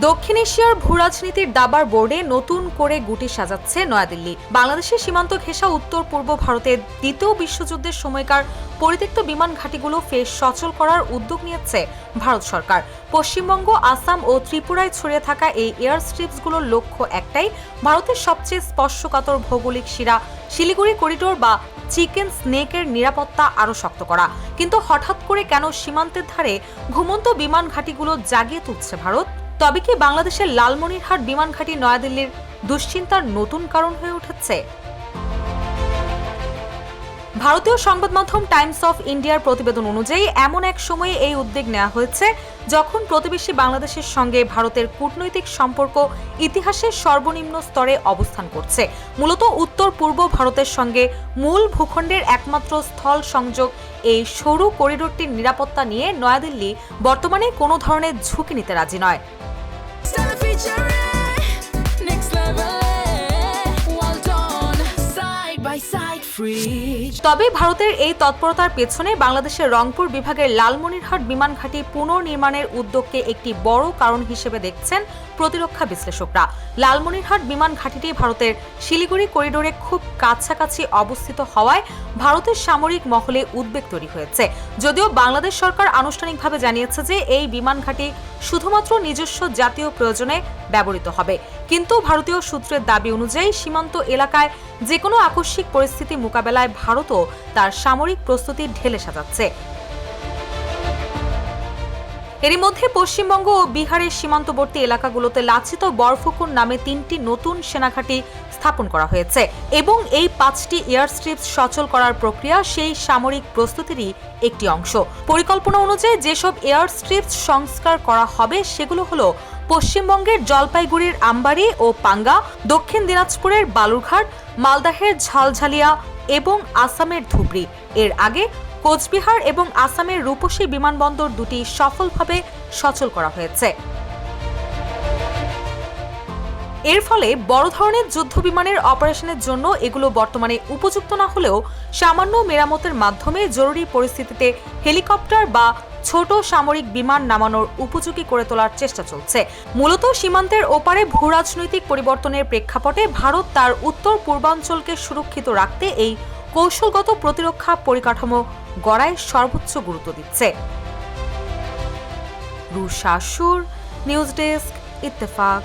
দক্ষিণ এশিয়ার ভূরাজনীতির দাবার বোর্ডে নতুন করে গুটি সাজাচ্ছে নয়াদিল্লি। বাংলাদেশের সীমান্ত ঘেঁষা উত্তর পূর্ব ভারতের দ্বিতীয় বিশ্বযুদ্ধের সময়কার পরিত্যক্ত বিমান ঘাঁটিগুলো ফের সচল করার উদ্যোগ নিয়েছে ভারত সরকার। পশ্চিমবঙ্গ, আসাম ও ত্রিপুরায় ছড়িয়ে থাকা এই এয়ার স্ট্রিপসগুলোর লক্ষ্য একটাই, ভারতের সবচেয়ে স্পর্শকাতর ভৌগোলিক শিরা শিলিগুড়ি করিডোর বা চিকেন স্নেকের নিরাপত্তা আরও শক্ত করা। কিন্তু হঠাৎ করে কেন সীমান্তের ধারে ঘুমন্ত বিমান ঘাঁটিগুলো জাগিয়ে তুলছে ভারত? তবে কি বাংলাদেশের লালমনিরহাট বিমান ঘাঁটি নয়াদিল্লির দুশ্চিন্তার নতুন কারণ হয়ে উঠেছে? ভারতীয় সংবাদ মাধ্যম টাইমস অফ ইন্ডিয়ার প্রতিবেদন অনুযায়ী এমন এক সময়ে এই উদ্যোগ নেওয়া হয়েছে যখন প্রতিবেশী বাংলাদেশের সঙ্গে ভারতের কূটনৈতিক সম্পর্ক ইতিহাসের সর্বনিম্ন স্তরে অবস্থান করছে। মূলত উত্তর পূর্ব ভারতের সঙ্গে মূল ভূখণ্ডের একমাত্র স্থল সংযোগ এই সরু করিডোরটির নিরাপত্তা নিয়ে নয়াদিল্লি বর্তমানে কোনো ধরনের ঝুঁকি নিতে রাজি নয়। তবে ভারতের এই তৎপরতার পেছনে বাংলাদেশের রংপুর বিভাগের লালমনিরহাট বিমান ঘাঁটি পুনর্নির্মাণের উদ্যোগকে একটি বড় কারণ হিসেবে দেখছেন প্রতিরক্ষা বিশ্লেষকরা। লালমনিরহাট বিমান ঘাঁটিটি ভারতের শিলিগুড়ি করিডোরে খুব কাছাকাছি অবস্থিত হওয়ায় ভারতের সামরিক মহলে উদ্বেগ তৈরি হয়েছে। যদিও বাংলাদেশ সরকার আনুষ্ঠানিকভাবে জানিয়েছে যে এই বিমান ঘাঁটি শুধুমাত্র নিজস্ব জাতীয় প্রয়োজনে ব্যবহৃত হবে, কিন্তু ভারতীয় সূত্রের দাবি অনুযায়ী সীমান্ত এলাকায় যে কোনো আকস্মিক পরিস্থিতি মোকাবেলায় ভারতও তার সামরিক প্রস্তুতি ঢেলে সাজাচ্ছে। এরই মধ্যে পশ্চিমবঙ্গ ও বিহারের সীমান্তবর্তী এলাকাগুলোতে লাচিত বরফুকুন নামে 3টি নতুন সেনাঘাঁটি স্থাপন করা হয়েছে এবং এই 5টি এয়ার স্ট্রিপস সচল করার প্রক্রিয়া সেই সামরিক প্রস্তুতিরই একটি অংশ। পরিকল্পনা অনুযায়ী যেসব এয়ার স্ট্রিপস সংস্কার করা হবে সেগুলো হলো পশ্চিমবঙ্গের জলপাইগুড়ির আমবাড়ি ও পাঙ্গা, দক্ষিণ দিনাজপুরের বালুরঘাট, মালদাহের ঝালঝালিয়া এবং আসামের ধুবড়ী। এর আগে কোচবিহার এবং আসামের রূপসী বিমানবন্দর দুটি সফলভাবে সচল করা হয়েছে। এর ফলে বড় ধরনের যুদ্ধ বিমানের অপারেশনের জন্য এগুলো বর্তমানে উপযুক্ত না হলেও সামান্য মেরামতের মাধ্যমে জরুরি পরিস্থিতিতে হেলিকপ্টার বা ছোট সামরিক বিমান নামানোর উপযোগী করে তোলার চেষ্টা চলছে। মূলত সীমান্তের ওপারে ভূরাজনৈতিক পরিবর্তনের প্রেক্ষাপটে ভারত তার উত্তর পূর্বাঞ্চলকে সুরক্ষিত রাখতে এই কৌশলগত প্রতিরক্ষা পরিকাঠামো গড়ায় সর্বোচ্চ গুরুত্ব দিচ্ছে। রুশা সুর, নিউজ ডেস্ক, ইত্তেফাক।